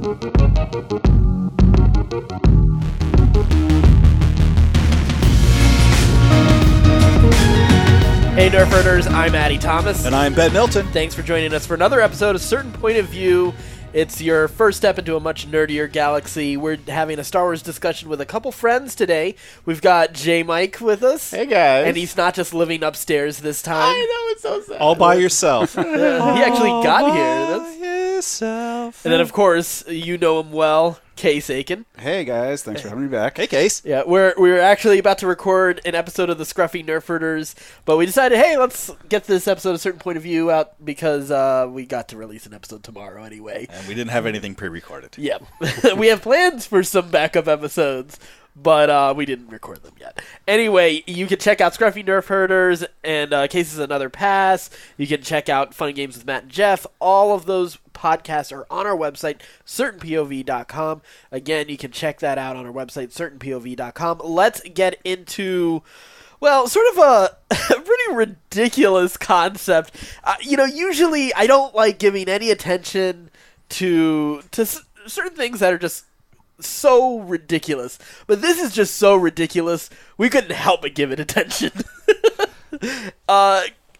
Hey Nerfers, I'm Addy Thomas. And I'm Ben Milton. Thanks for joining us for another episode of Certain Point of View. It's your first step into a much nerdier galaxy. We're having a Star Wars discussion with a couple friends today. We've got Jmike with us. Hey guys. And he's not just living upstairs this time. I know, it's so sad. All by yourself. He actually got here. Yourself. And then, of course, you know him well, Case Aiken. Hey guys, thanks for having me back. Hey, Case. Yeah, we're actually about to record an episode of the Scruffy Nerferders, but we decided, hey, let's get this episode a certain point of view out because we got to release an episode tomorrow anyway. And we didn't have anything pre-recorded. Yeah. We have plans for some backup episodes, but we didn't record them yet. Anyway, you can check out Scruffy Nerferders and Cases Another Pass. You can check out Fun Games with Matt and Jeff. All of those podcasts are on our website, certainpov.com. Again, you can check that out on our website, certainpov.com. Let's get into, well, sort of a pretty ridiculous concept. Usually I don't like giving any attention to certain things that are just so ridiculous. But this is just so ridiculous, we couldn't help but give it attention.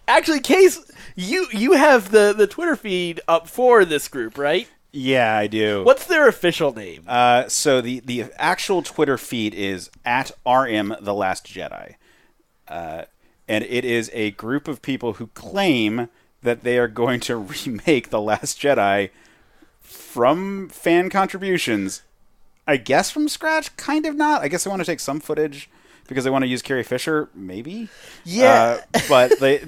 Actually, Case, you have the Twitter feed up for this group, right? Yeah, I do. What's their official name? So the actual Twitter feed is at RM The Last Jedi. And it is a group of people who claim that they are going to remake The Last Jedi from fan contributions. I guess from scratch, kind of not. I guess they want to take some footage because they want to use Carrie Fisher, maybe. Yeah. But they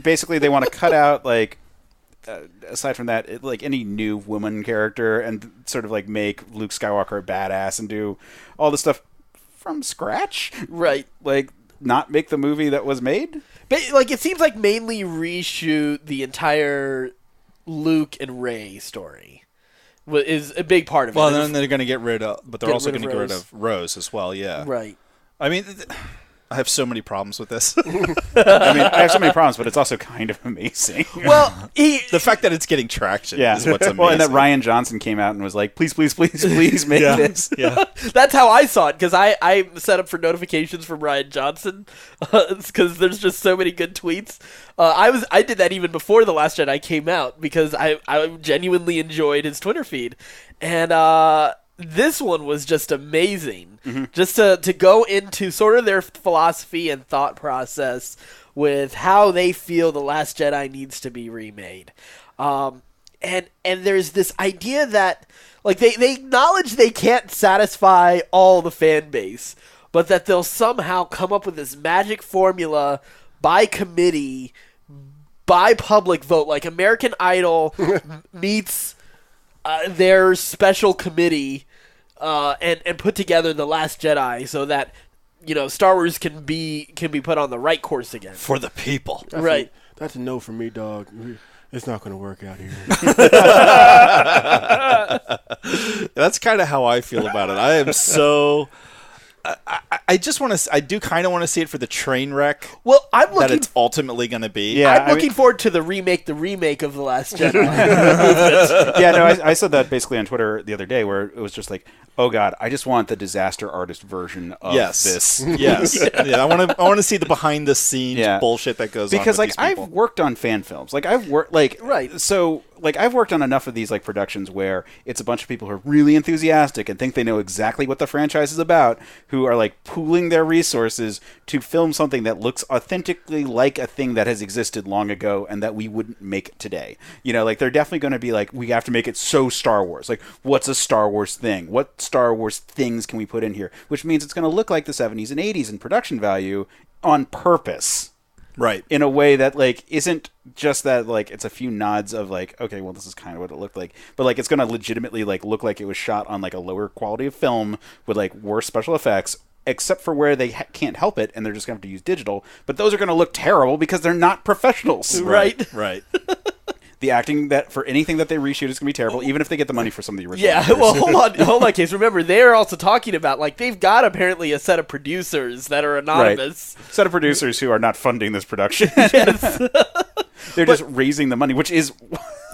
want to cut out, like, aside from that, like any new woman character and sort of like make Luke Skywalker a badass and do all this stuff from scratch. Right. Like, not make the movie that was made. But, like, it seems like mainly reshoot the entire Luke and Rey story is a big part of it. Well, then they're going to get rid of, but they're also going to get rid Rose. of Rose as well, yeah. Right. I mean, I have so many problems with this. I mean, I have so many problems, but it's also kind of amazing. Well, the fact that it's getting traction is what's amazing. Well, and that Ryan Johnson came out and was like, please make this. Yeah. That's how I saw it, because I set up for notifications from Ryan Johnson, because there's just so many good tweets. I did that even before The Last Jedi came out, because I genuinely enjoyed his Twitter feed. And this one was just amazing. Mm-hmm. Just to go into sort of their philosophy and thought process with how they feel The Last Jedi needs to be remade. And there's this idea that, like, they acknowledge they can't satisfy all the fan base, but that they'll somehow come up with this magic formula by committee, by public vote, like American Idol meets their special committee and put together The Last Jedi so that, Star Wars can be put on the right course again. For the people. Right. That's a no for me, dog. It's not going to work out here. That's kind of how I feel about it. I am so... I just want to. I do kind of want to see it for the train wreck. Well, I'm looking that it's ultimately going to be. Yeah, I'm looking forward to the remake of The Last Jedi. Yeah, no, I said that basically on Twitter the other day, where it was just like, oh god, I just want the disaster artist version of this. Yes, yeah. I want to see the behind the scenes bullshit that goes on because with like these people. I've worked on fan films, like I've worked like right. So like I've worked on enough of these like productions where it's a bunch of people who are really enthusiastic and think they know exactly what the franchise is about, who are like pooling their resources to film something that looks authentically like a thing that has existed long ago and that we wouldn't make today. Like they're definitely going to be like, we have to make it so Star Wars. Like, what's a Star Wars thing? What Star Wars things can we put in here? Which means it's going to look like the 70s and 80s in production value on purpose. Right. In a way that, like, isn't just that, like, it's a few nods of, like, okay, well, this is kind of what it looked like. But, like, it's going to legitimately, like, look like it was shot on, like, a lower quality of film with, like, worse special effects, except for where they can't help it, and they're just going to have to use digital. But those are going to look terrible because they're not professionals. Right. The acting that for anything that they reshoot is going to be terrible, even if they get the money for some of the original. Yeah, actors. well, hold on, Case. Remember, they're also talking about, like, they've got apparently a set of producers that are anonymous. Right. Set of producers who are not funding this production. Yes. They're just raising the money, which is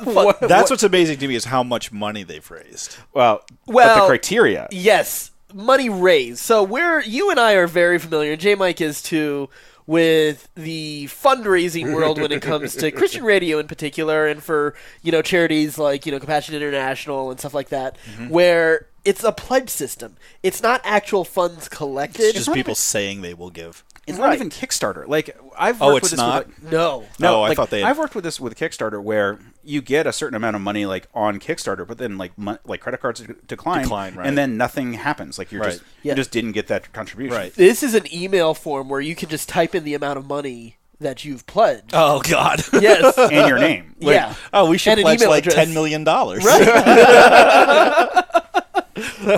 That's what's amazing to me is how much money they've raised. But Well, the criteria. Yes, money raised. So you and I are very familiar, and Jmike is too, with the fundraising world when it comes to Christian radio in particular, and for charities like Compassion International and stuff like that, where it's a pledge system. It's not actual funds collected. It's just people saying they will give. It's not even Kickstarter. Like I've worked with this not? with No. I thought they had... I've worked with this with Kickstarter where you get a certain amount of money like on Kickstarter, but then like credit cards decline, right. and then nothing happens. Like you just didn't get that contribution. Right. This is an email form where you can just type in the amount of money that you've pledged. Oh God. Yes. And your name. Like, yeah. Oh, we should And an pledge email like address. $10 million. Right.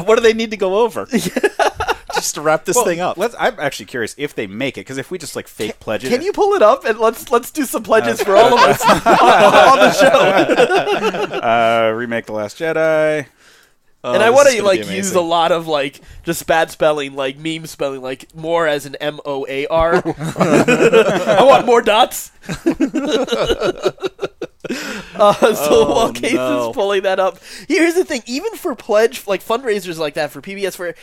What do they need to go over? Just to wrap this thing up. I'm actually curious if they make it, because if we just like fake pledge it. Can you pull it up and let's do some pledges for all of us on the show? Remake The Last Jedi. And I want to like use a lot of just bad spelling, like meme spelling, like more as an MOAR. I want more dots. While Case is pulling that up, here's the thing: even for pledge, like fundraisers like that for PBS,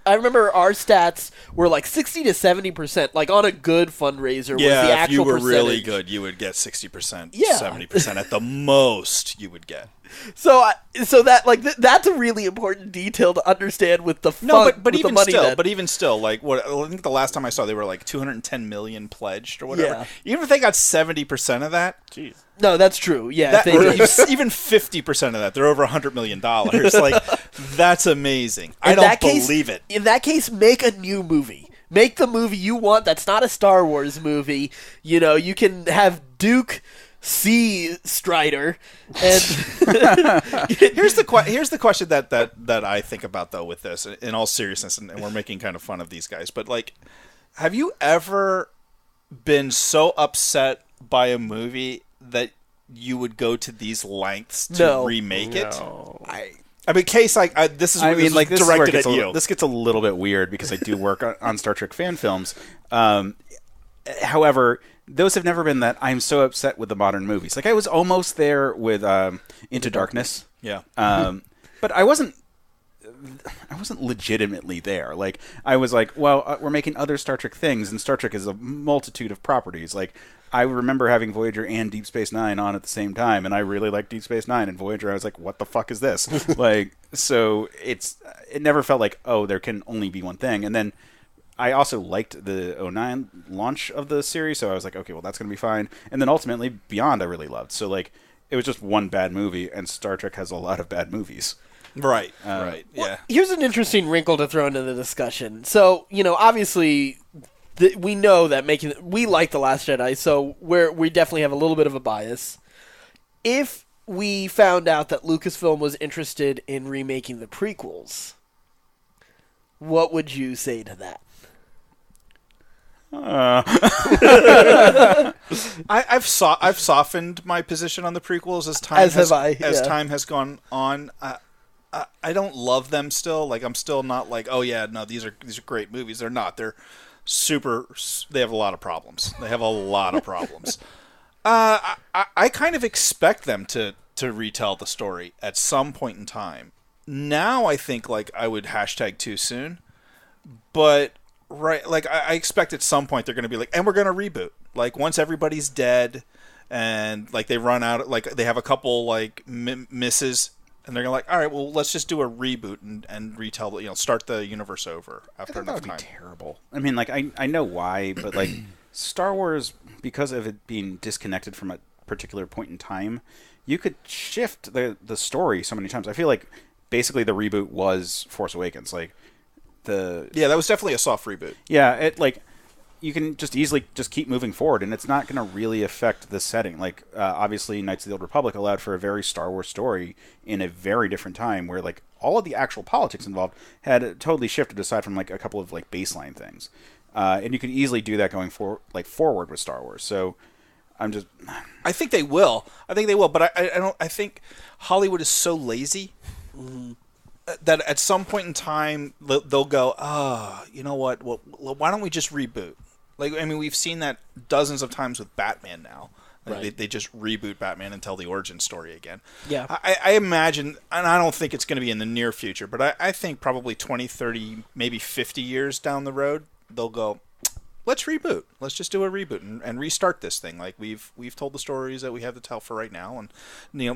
I remember our stats were like 60 to 70%. Like on a good fundraiser, was the actual if you were percentage. really good, you would get 60%, Yeah. 70% at the most. You would get. So that that's a really important detail to understand with the fund, No, but with even the money still, that, but even still, like what I think the last time I saw, they were like 210 million pledged or whatever. Yeah. Even if they got 70% of that, Jeez. no, that's true. Yeah, that, if they did. even 50% of that, they're over $100 million. Like that's amazing. I don't believe it. In that case, make a new movie. Make the movie you want. That's not a Star Wars movie. You can have Duke C. Strider. And here's the question that I think about though with this, in all seriousness, and we're making kind of fun of these guys, but like, have you ever been so upset by a movie that you would go to these lengths to remake it? I mean, Case, this is directed at you. This gets a little bit weird because I do work on Star Trek fan films. However, those have never been that I'm so upset with the modern movies. Like I was almost there with Into Darkness. Yeah. But I wasn't legitimately there. Like I was like, well, we're making other Star Trek things, and Star Trek is a multitude of properties. Like I remember having Voyager and Deep Space Nine on at the same time, and I really liked Deep Space Nine, and Voyager I was like, what the fuck is this? So it never felt like, oh, there can only be one thing. And then I also liked the 09 launch of the series, so I was like, okay, well, that's going to be fine. And then ultimately, Beyond I really loved. So, it was just one bad movie, and Star Trek has a lot of bad movies. Right, right, yeah. Well, here's an interesting wrinkle to throw into the discussion. So, obviously, we know that we like The Last Jedi, so we definitely have a little bit of a bias. If we found out that Lucasfilm was interested in remaking the prequels, what would you say to that? I've softened my position on the prequels as time has gone on. I don't love them still. Like I'm still not like, oh yeah, no, these are great movies. They're not. They're super. They have a lot of problems. I kind of expect them to retell the story at some point in time. Now I think I would hashtag too soon, but. Right, I expect at some point they're going to be and we're going to reboot. Once everybody's dead, and they run out, they have a couple misses, and they're going to all right, well, let's just do a reboot and retell the start the universe over after enough time. That would be terrible. I mean, I know why, but Star Wars, because of it being disconnected from a particular point in time, you could shift the story so many times. I feel like basically the reboot was Force Awakens, that was definitely a soft reboot. Yeah, you can just easily just keep moving forward, and it's not going to really affect the setting. Obviously, Knights of the Old Republic allowed for a very Star Wars story in a very different time, where all of the actual politics involved had totally shifted aside from a couple of baseline things, and you could easily do that going forward with Star Wars. So I think they will. But I don't. I think Hollywood is so lazy. That at some point in time they'll go, you know what? Well, why don't we just reboot? We've seen that dozens of times with Batman now. Right. They just reboot Batman and tell the origin story again. Yeah. I imagine, and I don't think it's going to be in the near future, but I think probably 20, 30, maybe 50 years down the road, they'll go, let's reboot. Let's just do a reboot and restart this thing. Like we've told the stories that we have to tell for right now, and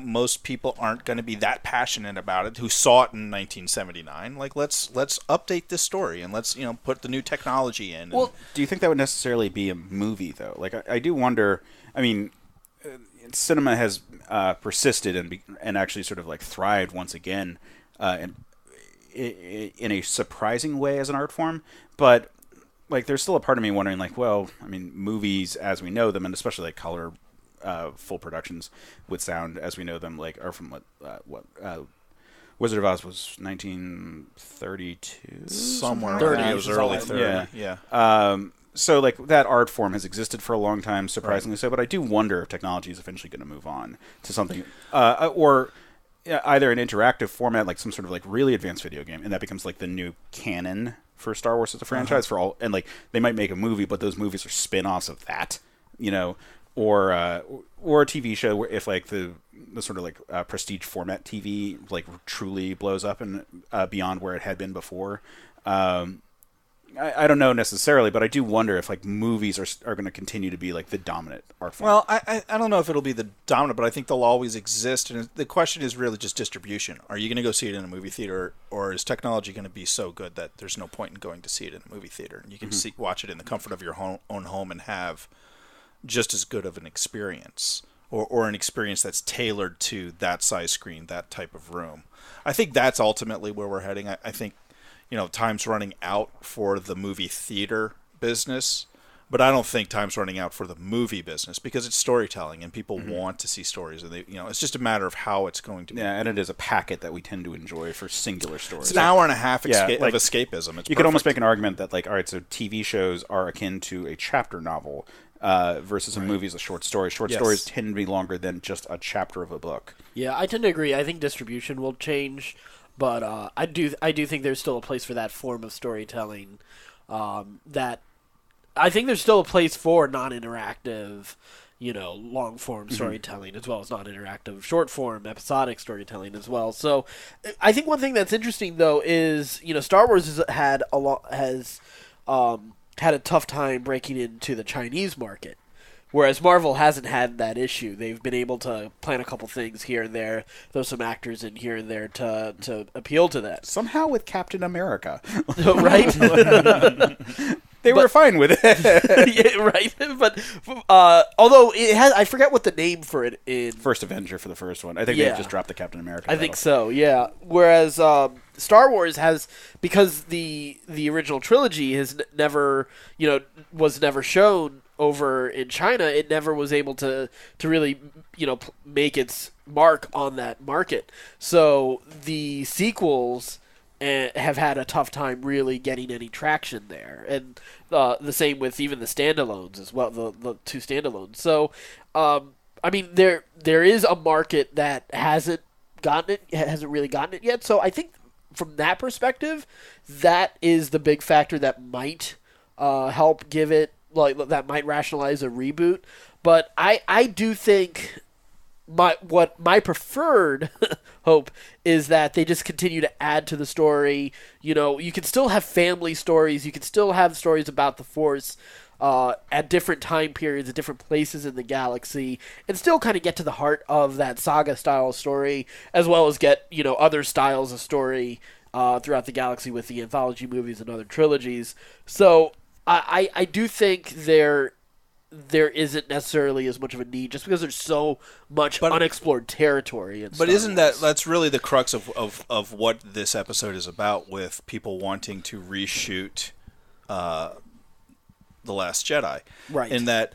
most people aren't going to be that passionate about it who saw it in 1979. Like let's update this story and let's put the new technology in. Well, do you think that would necessarily be a movie though? Like I do wonder. I mean, cinema has persisted and actually sort of like thrived once again in a surprising way as an art form, but. Like, there's still a part of me wondering, like, well, I mean, movies as we know them, and especially like color, full productions with sound as we know them, like, are from Wizard of Oz was 1932, somewhere. 30, it was early 30. Yeah. So like that art form has existed for a long time, surprisingly so. But I do wonder if technology is eventually going to move on to something, or either an interactive format, like some sort of like really advanced video game, and that becomes like the new canon for Star Wars as a franchise for all, and like they might make a movie, but those movies are spin-offs of that, or a TV show where if like the sort of like prestige format TV like truly blows up and beyond where it had been before. I don't know necessarily, but I do wonder if like movies are going to continue to be like the dominant art form. Well, I don't know if it'll be the dominant, but I think they'll always exist. And the question is really just distribution. Are you going to go see it in a movie theater, or is technology going to be so good that there's no point in going to see it in a movie theater? And you can watch it in the comfort of your own home and have just as good of an experience, or an experience that's tailored to that size screen, that type of room. I think that's ultimately where we're heading. I think time's running out for the movie theater business, but I don't think time's running out for the movie business because it's storytelling and people want to see stories, and it's just a matter of how it's going to be. Yeah, and it is a packet that we tend to enjoy for singular stories. It's an hour and a half of like, escapism. It's you could almost make an argument that, like, all right, so TV shows are akin to a chapter novel versus a movie is a short story. Short stories tend to be longer than just a chapter of a book. Yeah, I tend to agree. I think distribution will change. But I do think there's still a place for that form of storytelling. That I think there's still a place for non-interactive, long form storytelling as well as non-interactive short form episodic storytelling as well. So I think one thing that's interesting though is Star Wars has had a tough time breaking into the Chinese market. Whereas Marvel hasn't had that issue. They've been able to plan a couple things here and there, throw some actors in here and there to appeal to that. Somehow with Captain America. Right? They were fine with it. Yeah, right? But although it has, I forget what the name for it in... First Avenger for the first one. I think they just dropped the Captain America title. I think so, yeah. Whereas Star Wars has, because the original trilogy has never, was never shown over in China, it never was able to really, make its mark on that market. So the sequels have had a tough time really getting any traction there, and the same with even the standalones as well, the two standalones. So, I mean, there is a market that hasn't really gotten it yet. So I think from that perspective, that is the big factor that might help give it. Like that might rationalize a reboot, but I do think my preferred hope is that they just continue to add to the story. You can still have family stories, you can still have stories about the Force at different time periods, at different places in the galaxy, and still kind of get to the heart of that saga style story, as well as get other styles of story throughout the galaxy with the anthology movies and other trilogies. So. I do think there isn't necessarily as much of a need just because there's so much unexplored territory. But isn't that's really the crux of what this episode is about, with people wanting to reshoot The Last Jedi. Right. In that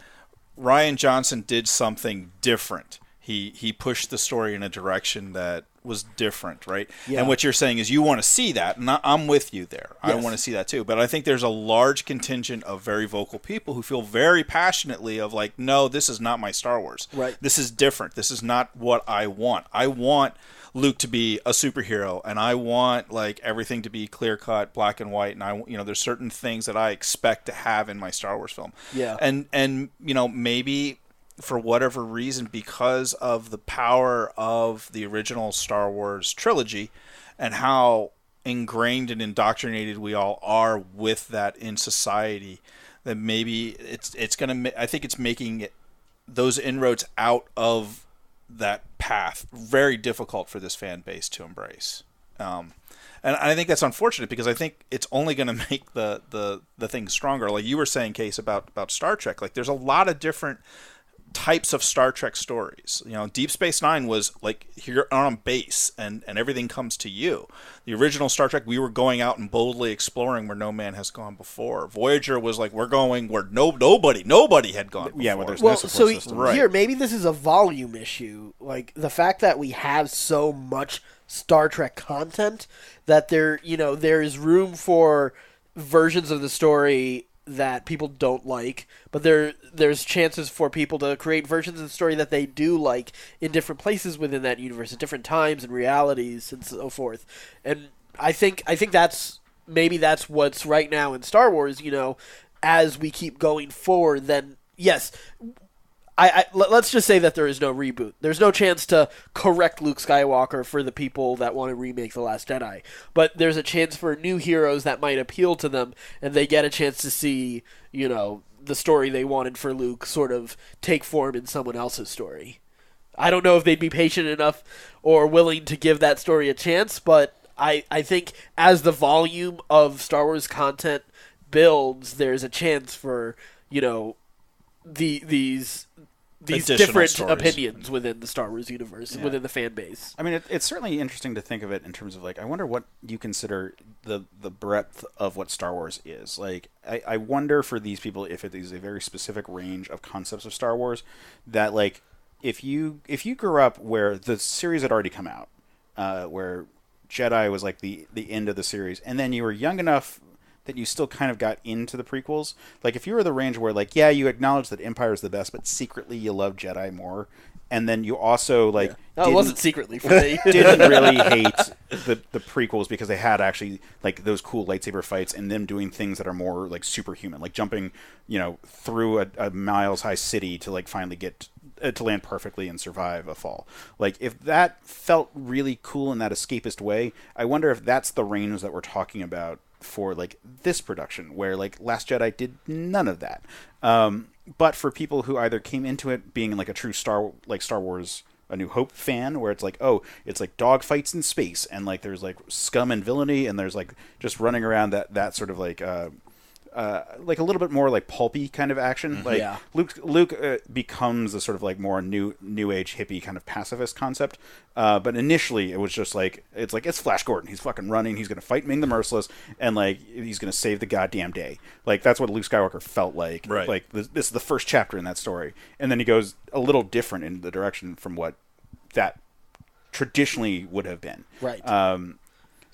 Rian Johnson did something different. He pushed the story in a direction that was different, right? Yeah. And what you're saying is you want to see that, and I'm with you there. Yes. I want to see that too. But I think there's a large contingent of very vocal people who feel very passionately of like, no, this is not my Star Wars. Right. This is different. This is not what I want. I want Luke to be a superhero, and I want like everything to be clear cut, black and white, and there's certain things that I expect to have in my Star Wars film. Yeah. And maybe for whatever reason, because of the power of the original Star Wars trilogy and how ingrained and indoctrinated we all are with that in society, that maybe it's going to, I think it's making those inroads out of that path very difficult for this fan base to embrace. And I think that's unfortunate, because I think it's only going to make the thing stronger. Like you were saying, Case, about Star Trek. Like there's a lot of different types of Star Trek stories. You know, Deep Space Nine was like you're on base and everything comes to you. The original Star Trek, we were going out and boldly exploring where no man has gone before. Voyager was like we're going where nobody had gone before. Yeah, well, there's Well, no support so system. Right. here, maybe this is a volume issue. Like the fact that we have so much Star Trek content that there is room for versions of the story that people don't like, but there's chances for people to create versions of the story that they do like in different places within that universe, at different times and realities and so forth. And I think that's what's right now in Star Wars. As we keep going forward, then yes. Let's just say that there is no reboot. There's no chance to correct Luke Skywalker for the people that want to remake The Last Jedi. But there's a chance for new heroes that might appeal to them, and they get a chance to see, the story they wanted for Luke sort of take form in someone else's story. I don't know if they'd be patient enough or willing to give that story a chance, but I think as the volume of Star Wars content builds, there's a chance for, these Additional different stories. opinions within the Star Wars universe, Yeah. within the fan base. I mean, it's certainly interesting to think of it in terms of like, I wonder what you consider the breadth of what Star Wars is. Like, I wonder for these people if it is a very specific range of concepts of Star Wars that, like, if you grew up where the series had already come out, where Jedi was like the end of the series, and then you were young enough that you still kind of got into the prequels. Like, if you were the range where, like, yeah, you acknowledge that Empire is the best, but secretly you love Jedi more, and then you also, like... No, it wasn't secretly for me. didn't really hate the prequels because they had actually, like, those cool lightsaber fights and them doing things that are more, like, superhuman. Like, jumping, through a miles-high city to, like, finally get... to land perfectly and survive a fall. Like, if that felt really cool in that escapist way, I wonder if that's the range that we're talking about for, like, this production, where, like, Last Jedi did none of that. But for people who either came into it being, like, a true Star Wars A New Hope fan, where it's like, oh, it's like dogfights in space, and, like, there's, like, scum and villainy, and there's, like, just running around that sort of, like a little bit more like pulpy kind of action. Like, Yeah. Luke becomes a sort of like more new age hippie kind of pacifist concept. But initially it was just like it's Flash Gordon. He's fucking running. He's gonna fight Ming the Merciless, and like he's gonna save the goddamn day. Like, that's what Luke Skywalker felt like. Right. Like this is the first chapter in that story, and then he goes a little different in the direction from what that traditionally would have been. Right.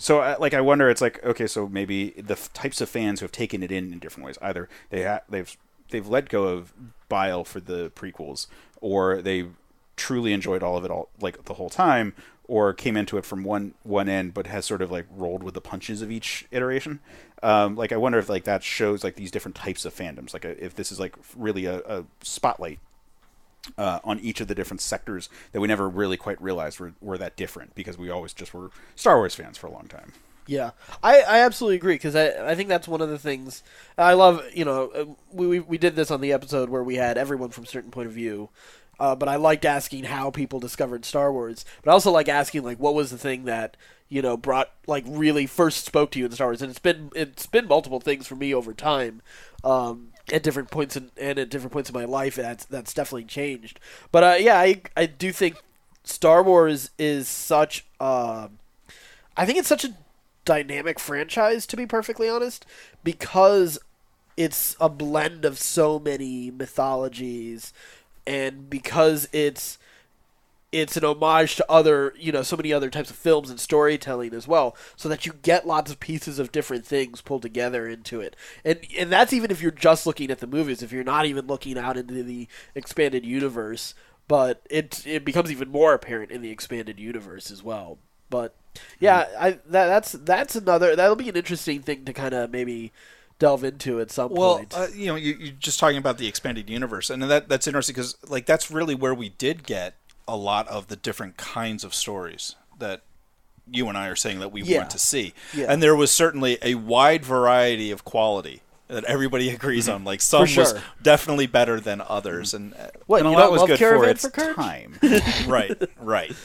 So, I wonder. It's like, okay, so maybe the types of fans who have taken it in different ways. Either they've let go of bile for the prequels, or they truly enjoyed all of it like the whole time, or came into it from one end, but has sort of like rolled with the punches of each iteration. Like, I wonder if like that shows like these different types of fandoms. Like, if this is like really a spotlight on each of the different sectors that we never really quite realized were that different, because we always just were Star Wars fans for a long time. Yeah, I absolutely agree, because I think that's one of the things I love. We did this on the episode where we had everyone from a certain point of view, but I liked asking how people discovered Star Wars, but I also like asking like what was the thing that brought like really first spoke to you in Star Wars, and it's been multiple things for me over time. At different points at different points in my life, that's definitely changed. But I do think Star Wars is such. I think it's such a dynamic franchise, to be perfectly honest, because it's a blend of so many mythologies, and because it's an homage to other, so many other types of films and storytelling as well, so that you get lots of pieces of different things pulled together into it. And that's even if you're just looking at the movies, if you're not even looking out into the expanded universe, but it becomes even more apparent in the expanded universe as well. But yeah, that's another, that'll be an interesting thing to kind of maybe delve into at some Well, point. you're just talking about the expanded universe, and that's interesting because like that's really where we did get a lot of the different kinds of stories that you and I are saying that we want to see. Yeah. And there was certainly a wide variety of quality that everybody agrees on. Like some was definitely better than others, and What, and you a lot don't was love good for Caravan its for Courage? time. right.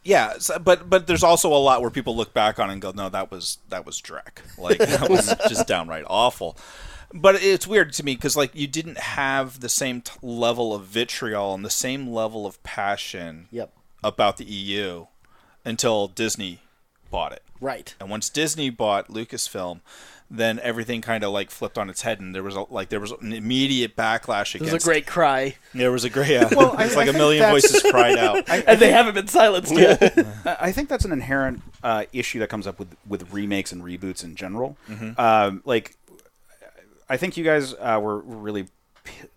Yeah, but there's also a lot where people look back on and go, no, that was Drek. Like that was just downright awful. But it's weird to me because like you didn't have the same level of vitriol and the same level of passion about the EU until Disney bought it. Right. And once Disney bought Lucasfilm, then everything kind of like flipped on its head, and there was an immediate backlash against. It was a great cry. There was a great. Well, it's like a million voices cried out, and they haven't been silenced yet. I think that's an inherent issue that comes up with remakes and reboots in general. Like, I think you guys were really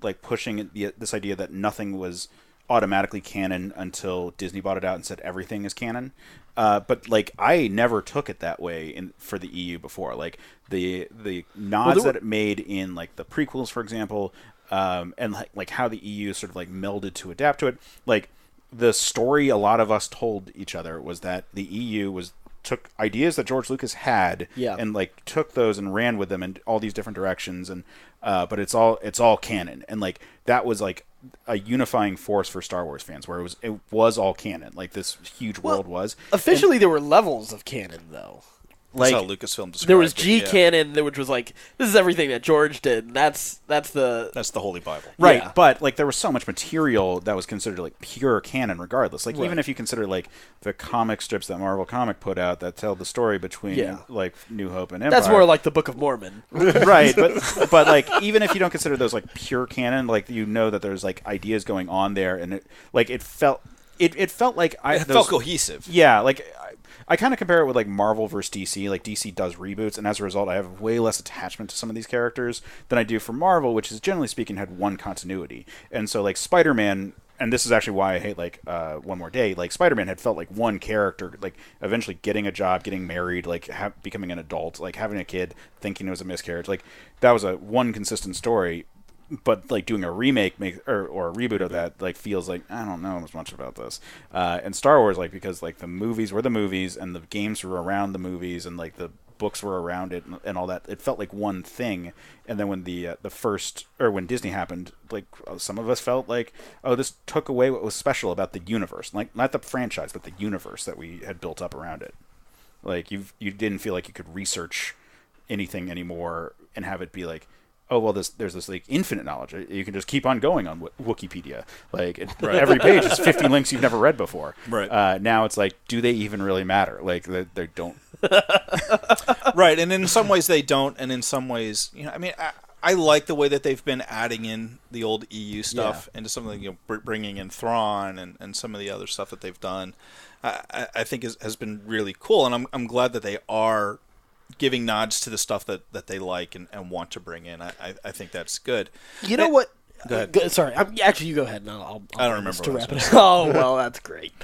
like pushing this idea that nothing was automatically canon until Disney bought it out and said everything is canon. But like I never took it that way for the EU before. Like the nods that it made in like the prequels, for example, and like how the EU sort of like melded to adapt to it. Like the story a lot of us told each other was that the EU took ideas that George Lucas had and like took those and ran with them in all these different directions, and but it's all canon, and like that was like a unifying force for Star Wars fans, where it was all canon, like this huge world was. Officially, there were levels of canon, though. Like that's how Lucasfilm described there was it, G canon, which was like this is everything that George did. And that's the Holy Bible, right? Yeah. But like there was so much material that was considered like pure canon, regardless. Like even if you consider like the comic strips that Marvel Comic put out that tell the story between like New Hope and Empire, that's more like the Book of Mormon, right? But like even if you don't consider those like pure canon, like you know that there's like ideas going on there, and it felt like it felt cohesive. Yeah, like. I kind of compare it with like Marvel versus DC. Like DC does reboots, and as a result, I have way less attachment to some of these characters than I do for Marvel, which is generally speaking had one continuity. And so like Spider-Man, and this is actually why I hate like One More Day. Like Spider-Man had felt like one character, like eventually getting a job, getting married, like becoming an adult, like having a kid, thinking it was a miscarriage. Like that was a one consistent story. But like doing a remake or a reboot of that like feels like I don't know as much about this. And Star Wars, like because like the movies were the movies and the games were around the movies and like the books were around it and all that, it felt like one thing. And then when the first, or when Disney happened, like some of us felt like, oh, this took away what was special about the universe, like not the franchise but the universe that we had built up around it. Like you didn't feel like you could research anything anymore and have it be like, oh well, there's this like infinite knowledge. You can just keep on going on Wikipedia. Like every page is 50 links you've never read before. Right. Now it's like, do they even really matter? Like they don't. Right, and in some ways they don't, and in some ways, I mean, I like the way that they've been adding in the old EU stuff into some of the bringing in Thrawn and some of the other stuff that they've done. I think has been really cool, and I'm glad that they are giving nods to the stuff that they like and want to bring in. I think that's good. You know what? Go ahead. Sorry, actually, you go ahead. I'll I don't remember to wrap it up. Oh well, that's great.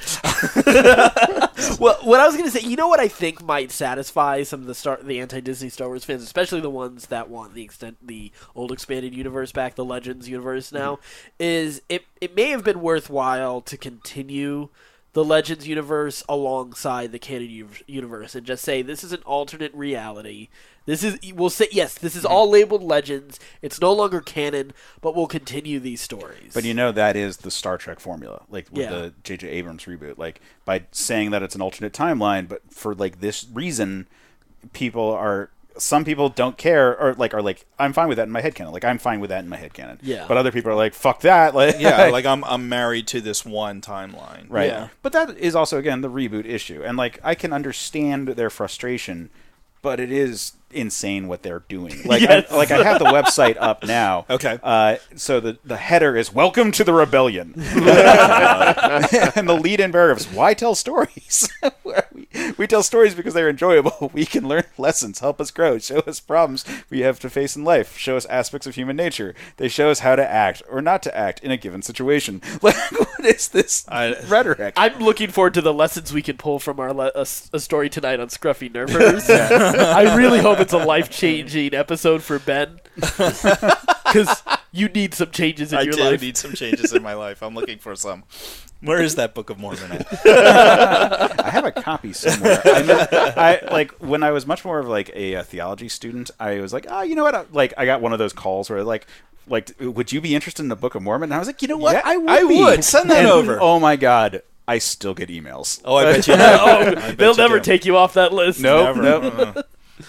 Well, what I was going to say, you know what I think might satisfy some of the anti-Disney Star Wars fans, especially the ones that want the old expanded universe back, the Legends universe now, is it may have been worthwhile to continue the Legends universe alongside the canon universe and just say this is an alternate reality. This is all labeled Legends. It's no longer canon, but we'll continue these stories. But that is the Star Trek formula, like with the J.J. Abrams reboot. Like by saying that it's an alternate timeline, but for like this reason, some people don't care or like are like, I'm fine with that in my headcanon. Like I'm fine with that in my headcanon. Yeah. But other people are like, fuck that. Like like I'm married to this one timeline. Right. Yeah. But that is also again the reboot issue. And like I can understand their frustration, but it is insane what they're doing. Like Yes. I have the website up now. Okay. So the header is "Welcome to the Rebellion," and the lead-in paragraph is "Why tell stories?" we tell stories because they're enjoyable. We can learn lessons, help us grow, show us problems we have to face in life, show us aspects of human nature. They show us how to act or not to act in a given situation. Like What is this rhetoric? I'm looking forward to the lessons we can pull from our a story tonight on Scruffy Nerfers. I really hope it's a life-changing episode for Ben. Because you need some changes in your life. I do need some changes in my life. I'm looking for some. Where is that Book of Mormon at? I have a copy somewhere. I like when I was much more of like a theology student. I was like, oh, you know what? I got one of those calls where like, would you be interested in the Book of Mormon? And I was like, you know what? Yeah, I I would. Send that over. Oh my God. I still get emails. Oh, I bet you do. They'll never take you off that list. Nope.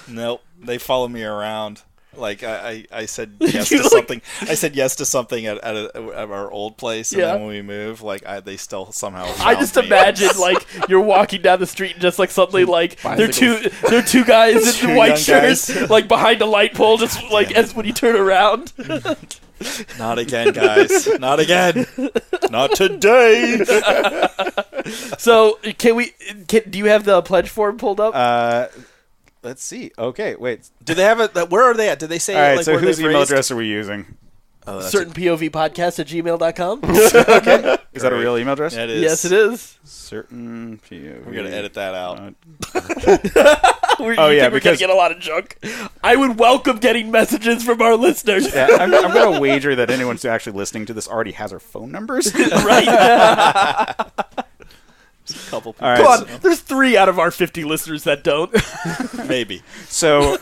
Nope. They follow me around. Like I said yes to something. I said yes to something at our old place, and then when we move, they still somehow. I just imagine like you're walking down the street and just like suddenly like they're two guys in white shirts like behind a light pole, just like as when you turn around. Not again, guys. Not again. Not today. So do you have the pledge form pulled up? Let's see. Okay, wait. Do they have it? Where are they at? Did they say? All right. Like, So where whose they've email raised? address are we using? CertainPOVpodcast@gmail.com. Okay. Is that a real email address? Yeah, it is. Yes, it is. Certain POV. We're gonna edit that out. Think we're gonna get a lot of junk. I would welcome getting messages from our listeners. Yeah, I'm going to wager that anyone who's actually listening to this already has our phone numbers. Right. A couple people. All Come right, on, there's 3 out of our 50 listeners that don't. Maybe. So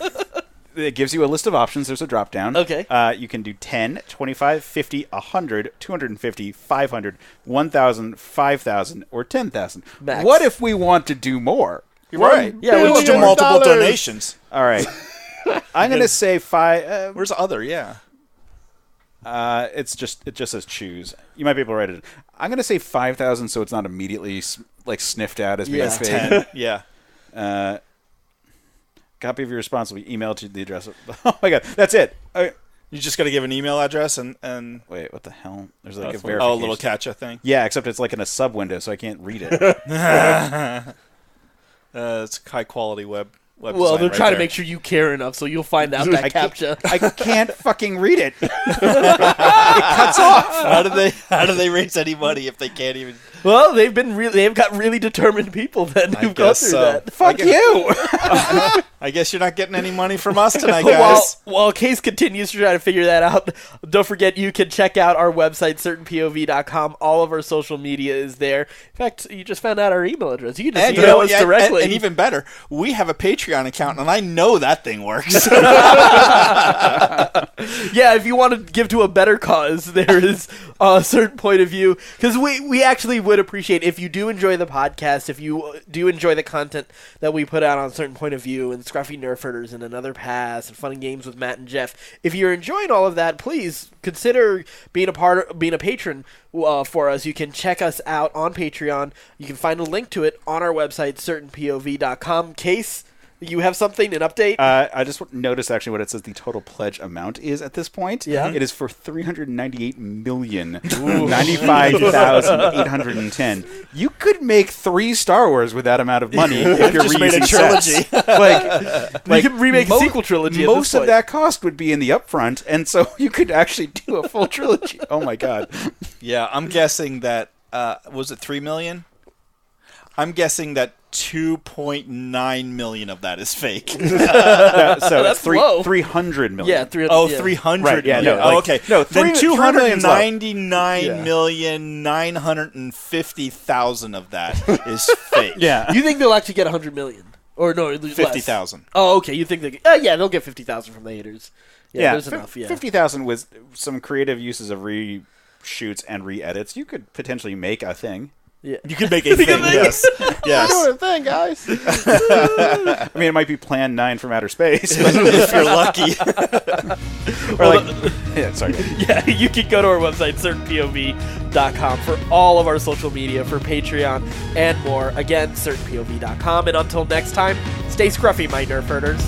it gives you a list of options. There's a drop down. Okay. You can do 10, 25, 50, 100, 250, 500, 1,000, 5,000, or 10,000. Max. What if we want to do more? You're right. Yeah, we we do do multiple donations. All right. I'm going to say 5. Where's the other? Yeah. It just says choose. You might be able to write it. I'm going to say 5,000 so it's not immediately sniffed out as being fake. 10. Yeah. Copy of your response will be emailed to the address. Oh my God, that's it. You just got to give an email address and Wait, what the hell? There's a a verification. little CAPTCHA thing. Yeah, except it's like in a sub window, so I can't read it. It's high quality web. Well, they're trying to make sure you care enough, so you'll find out that CAPTCHA. I can't fucking read it. It cuts off. How do they raise any money if they can't even? Well, they've got really determined people then who've gone through that. Fuck you. I guess you're not getting any money from us tonight, guys. While Case continues to try to figure that out, don't forget you can check out our website, certainpov.com. All of our social media is there. In fact, you just found out our email address. You can just email us directly. And even better, we have a Patreon account, and I know that thing works. Yeah, if you want to give to a better cause, there is a certain point of view. Because we actually would appreciate if you do enjoy the podcast, if you do enjoy the content that we put out on Certain Point of View and Scruffy Nerfers and Another Pass and Fun and Games with Matt and Jeff. If you're enjoying all of that, please consider being a patron for us. You can check us out on Patreon. You can find a link to it on our website, certainpov.com. Case, you have something, an update? I just noticed actually what it says the total pledge amount is at this point. Yeah. It is for $398,095,810. You could make 3 Star Wars with that amount of money if you're Just reusing made a trilogy. Sets. We could remake a sequel trilogy at this Most of point. that cost would be in the upfront, and so you could actually do a full trilogy. Oh my God. Yeah, I'm guessing that was it 3 million? I'm guessing that 2.9 million of that is fake. So that's low. 300 million. Yeah, 300. Oh, yeah. 300 Right, yeah, million. no, Oh, like- okay. no, Then 299,950,000 of that is fake. Yeah. You think they'll actually get 100 million? Or no, less? 50,000. Oh, okay. You think they? Yeah, they'll get 50,000 from the haters. Yeah, there's enough. Yeah, 50,000 with some creative uses of reshoots and re-edits. You could potentially make a thing. yeah. You could make a thing, yes. Yes. Doing a thing, guys. I mean, it might be Plan 9 from outer space. If you're lucky. Yeah, sorry. Yeah, you can go to our website, certainpov.com, for all of our social media, for Patreon, and more. Again, certainpov.com. And until next time, stay scruffy, my nerf herders.